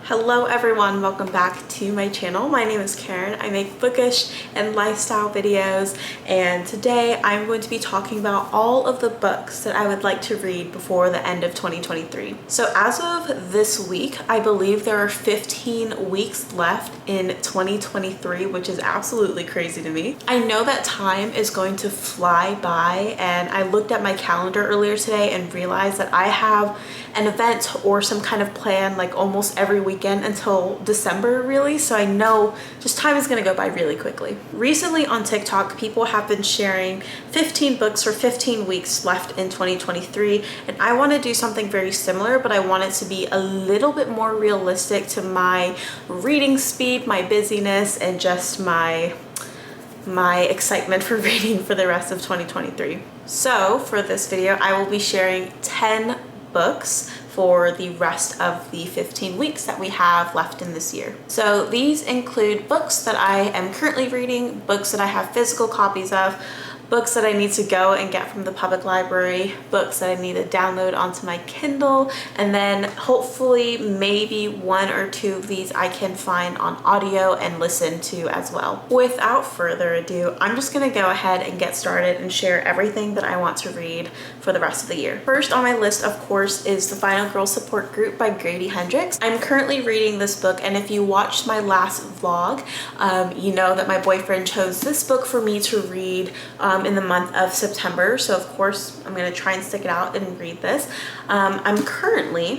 Hello everyone, welcome back to my channel. My name is Karen. I make bookish and lifestyle videos, and today I'm going to be talking about all of the books that I would like to read before the end of 2023. So as of this week, I believe there are 15 weeks left in 2023, which is absolutely crazy to me. I know that time is going to fly by, and I looked at my calendar earlier today and realized that I have an event or some kind of plan like almost every weekend until December, really. So I know just time is gonna go by really quickly. Recently on TikTok, people have been sharing 15 books for 15 weeks left in 2023, and I want to do something very similar, but I want it to be a little bit more realistic to my reading speed, my busyness, and just my excitement for reading for the rest of 2023. So for this video, I will be sharing 10 books for the rest of the 15 weeks that we have left in this year. So these include books that I am currently reading, books that I have physical copies of, books that I need to go and get from the public library, books that I need to download onto my Kindle, and then hopefully maybe one or two of these I can find on audio and listen to as well. Without further ado, I'm just gonna go ahead and get started and share everything that I want to read for the rest of the year. First on my list, of course, is The Final Girl Support Group by Grady Hendrix. I'm currently reading this book, and if you watched my last vlog, you know that my boyfriend chose this book for me to read in the month of September. So of course I'm going to try and stick it out and read this. I'm currently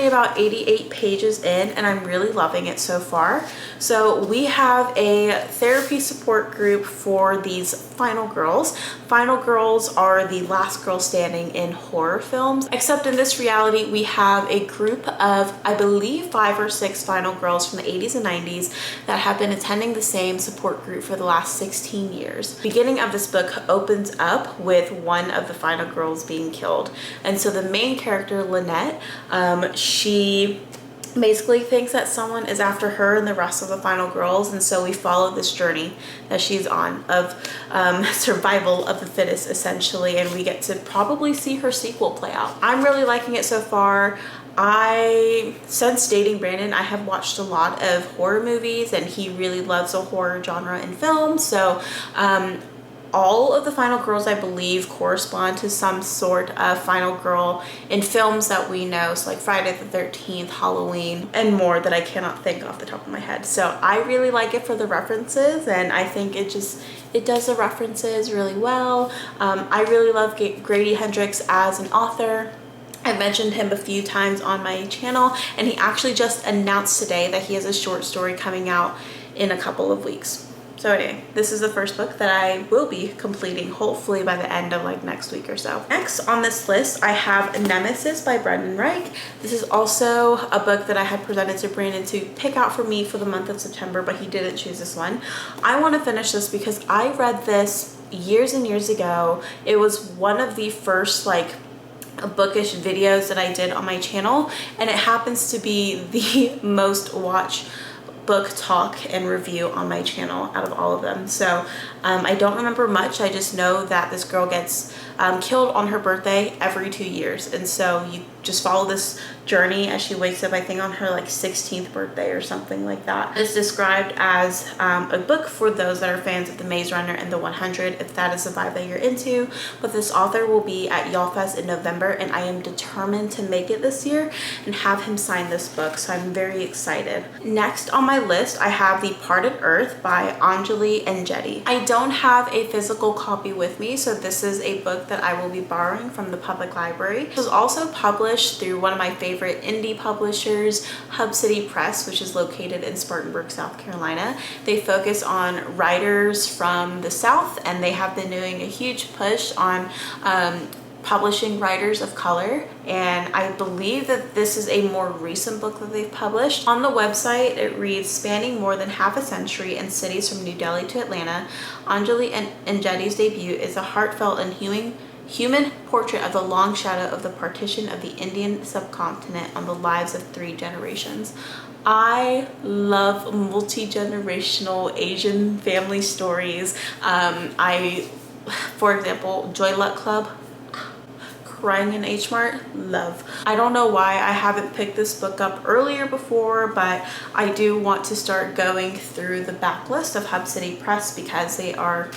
about 88 pages in, and I'm really loving it so far. So we have a therapy support group for these final girls. Final girls are the last girl standing in horror films, except in this reality we have a group of, I believe, 5 or 6 final girls from the 80s and 90s that have been attending the same support group for the last 16 years. The beginning of this book opens up with one of the final girls being killed, and so the main character, Lynette, she basically thinks that someone is after her and the rest of the final girls, and so we follow this journey that she's on of survival of the fittest, essentially, and we get to probably see her sequel play out. I'm really liking it so far. Since dating Brandon, I have watched a lot of horror movies, and he really loves the horror genre in film, so all of the final girls, I believe, correspond to some sort of final girl in films that we know, so like Friday the 13th, Halloween, and more that I cannot think off the top of my head. So I really like it for the references, and I think it does the references really well. I really love Grady Hendrix as an author. I've mentioned him a few times on my channel, and he actually just announced today that he has a short story coming out in a couple of weeks. So anyway, this is the first book that I will be completing, hopefully by the end of like next week or so. Next on this list, I have Nemesis by Brendan Reich. This is also a book that I had presented to Brandon to pick out for me for the month of September, but he didn't choose this one. I want to finish this because I read this years and years ago. It was one of the first like bookish videos that I did on my channel, and it happens to be the most watched book talk and review on my channel out of all of them. So I don't remember much. I just know that this girl gets killed on her birthday every 2 years, and so you just follow this journey as she wakes up, I think on her like 16th birthday or something like that. It's described as a book for those that are fans of the Maze Runner and the 100, if that is the vibe that you're into. But this author will be at YALLFest in November, and I am determined to make it this year and have him sign this book, so I'm very excited. Next on my list, I have The Parted Earth by Anjali and Jetty. I don't have a physical copy with me, so this is a book that I will be borrowing from the public library. It was also published through one of my favorite indie publishers, Hub City Press, which is located in Spartanburg, South Carolina. They focus on writers from the South, and they have been doing a huge push on publishing writers of color, and I believe that this is a more recent book that they've published. On the website, it reads, spanning more than half a century in cities from New Delhi to Atlanta, Anjali and Jetty's debut is a heartfelt and human portrait of the long shadow of the partition of the Indian subcontinent on the lives of 3 generations. I love multi-generational Asian family stories. For example, Joy Luck Club, Crying in H Mart, love. I don't know why I haven't picked this book up earlier before, but I do want to start going through the backlist of Hub City Press because they are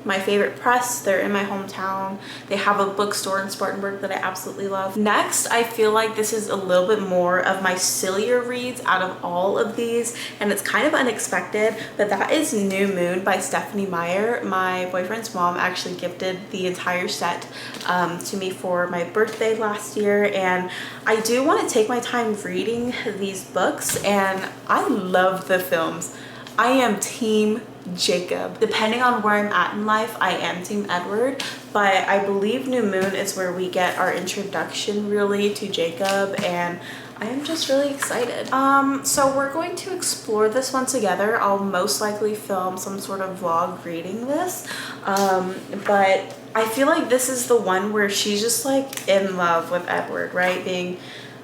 my favorite press. They're in my hometown. They have a bookstore in Spartanburg that I absolutely love. Next, I feel like this is a little bit more of my sillier reads out of all of these, and it's kind of unexpected, but that is New Moon by Stephanie Meyer. My boyfriend's mom actually gifted the entire set to me for my birthday last year, and I do want to take my time reading these books, and I love the films. I am team Jacob. Depending on where I'm at in life, I am team Edward, but I believe New Moon is where we get our introduction really to Jacob, and I am just really excited. So we're going to explore this one together. I'll most likely film some sort of vlog reading this, but I feel like this is the one where she's just like in love with Edward, right?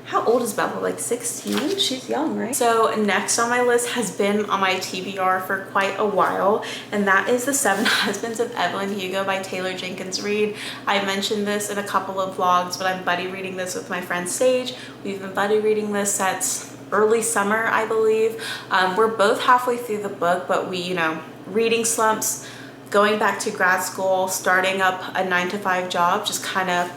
How old is Bella? Like 16? She's young, right? So next on my list has been on my TBR for quite a while, and that is The Seven Husbands of Evelyn Hugo by Taylor Jenkins Reid. I mentioned this in a couple of vlogs, but I'm buddy reading this with my friend Sage. We've been buddy reading this since early summer, I believe. We're both halfway through the book, but we, reading slumps, going back to grad school, starting up a 9-to-5 job, just kind of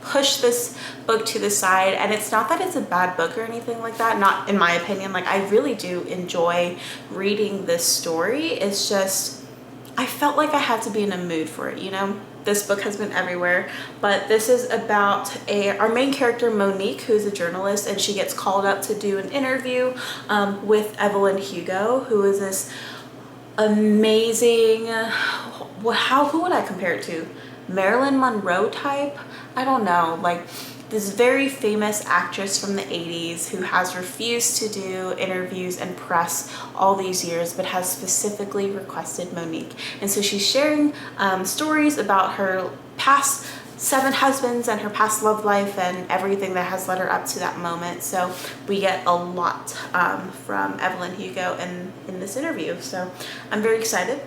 push this book to the side. And it's not that it's a bad book or anything like that, not in my opinion. Like, I really do enjoy reading this story. It's just I felt like I had to be in a mood for it, This book has been everywhere, but this is about our main character Monique, who's a journalist, and she gets called up to do an interview with Evelyn Hugo, who is this amazing, who would I compare it to? Marilyn Monroe type? I don't know, like this very famous actress from the 80s who has refused to do interviews and press all these years, but has specifically requested Monique. And so she's sharing stories about her past 7 husbands and her past love life and everything that has led her up to that moment. So we get a lot from Evelyn Hugo in this interview. So I'm very excited.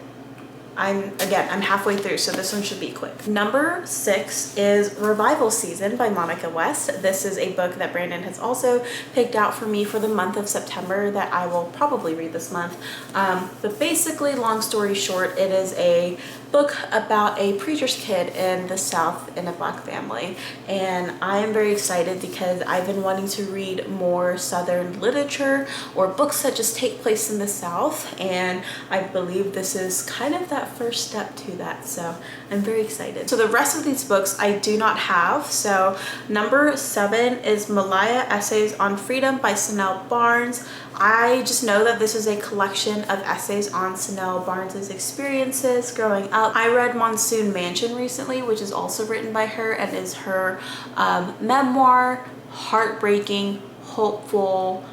I'm halfway through, so this one should be quick. Number 6 is Revival Season by Monica West. This is a book that Brandon has also picked out for me for the month of September that I will probably read this month. But basically, long story short, it is a book about a preacher's kid in the South in a Black family. And I am very excited because I've been wanting to read more Southern literature or books that just take place in the South. And I believe this is kind of that first step to that. So I'm very excited. So the rest of these books I do not have. So number 7 is Malaya Essays on Freedom by Sanel Barnes. I just know that this is a collection of essays on Sanel Barnes's experiences growing up. I read Monsoon Mansion recently, which is also written by her and is her memoir. Heartbreaking, hopeful,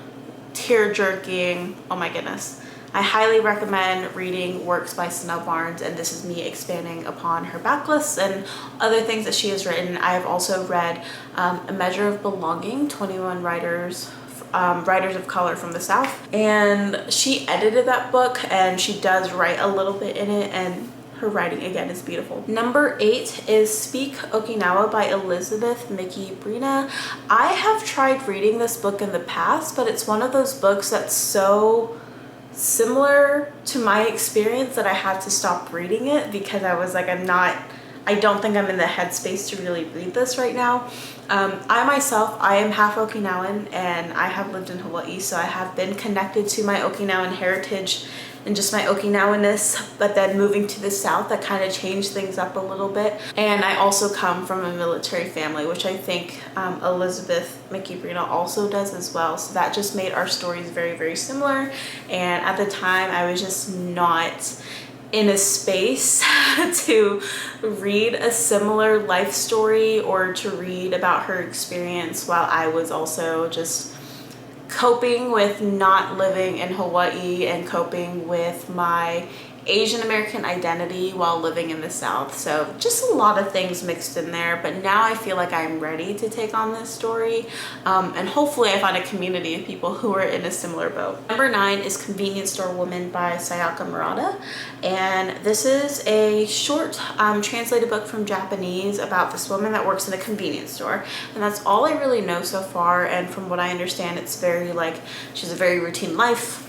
tear-jerking. Oh my goodness. I highly recommend reading works by Sanel Barnes, and this is me expanding upon her backlists and other things that she has written. I have also read A Measure of Belonging, 21 writers of color from the South, and she edited that book and she does write a little bit in it, and her writing again is beautiful. Number 8 is Speak Okinawa by Elizabeth Mickey Brina. I have tried reading this book in the past, but it's one of those books that's so similar to my experience that I had to stop reading it because I was like, I don't think I'm in the headspace to really read this right now. I am half Okinawan and I have lived in Hawaii, so I have been connected to my Okinawan heritage and just my Okinawanness, but then moving to the South, that kind of changed things up a little bit. And I also come from a military family, which I think Elizabeth Mickey Brina also does as well. So that just made our stories very, very similar. And at the time, I was just not in a space to read a similar life story or to read about her experience while I was also just coping with not living in Hawaii and coping with my Asian American identity while living in the South. So just a lot of things mixed in there, but now I feel like I'm ready to take on this story, and hopefully I find a community of people who are in a similar boat. Number 9 is Convenience Store Woman by Sayaka Murata, and this is a short translated book from Japanese about this woman that works in a convenience store, and that's all I really know so far. And from what I understand, it's very like, she has a very routine life.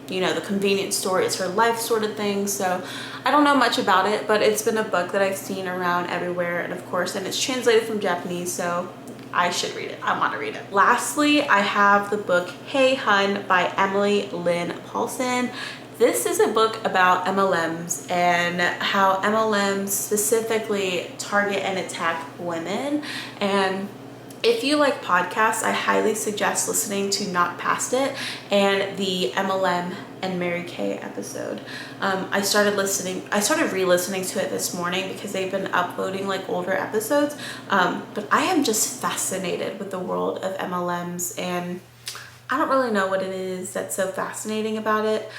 You know, the convenience store is her life sort of thing. So I don't know much about it, but it's been a book that I've seen around everywhere, and of course, and it's translated from Japanese, so I should read it. I want to read it. Lastly, I have the book Hey Hun by Emily Lynn Paulson. This is a book about MLMs and how MLMs specifically target and attack women. And if you like podcasts, I highly suggest listening to Not Past It and the MLM and Mary Kay episode. I started re-listening to it this morning because they've been uploading like older episodes. But I am just fascinated with the world of MLMs, and I don't really know what it is that's so fascinating about it,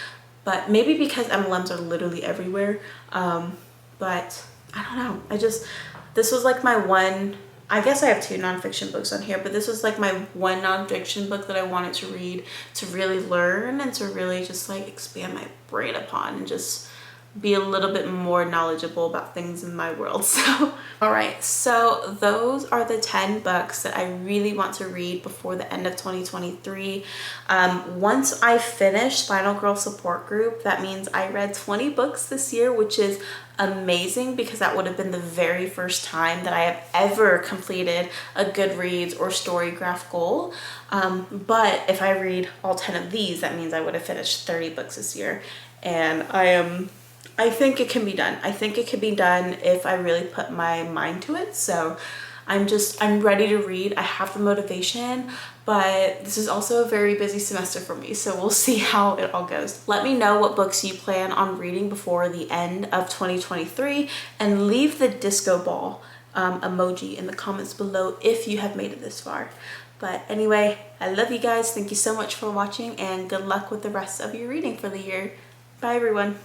but maybe because MLMs are literally everywhere. But I don't know. This was like my one, I guess I have 2 nonfiction books on here, but this was like my one nonfiction book that I wanted to read to really learn and to really just like expand my brain upon and just be a little bit more knowledgeable about things in my world. So, all right, so those are the 10 books that I really want to read before the end of 2023. Once I finish Final Girl Support Group, that means I read 20 books this year, which is amazing because that would have been the very first time that I have ever completed a Goodreads or Storygraph goal. But if I read all 10 of these, that means I would have finished 30 books this year. And I think it can be done. I think it can be done if I really put my mind to it. So I'm ready to read. I have the motivation, but this is also a very busy semester for me. So we'll see how it all goes. Let me know what books you plan on reading before the end of 2023, and leave the disco ball emoji in the comments below if you have made it this far. But anyway, I love you guys. Thank you so much for watching, and good luck with the rest of your reading for the year. Bye everyone.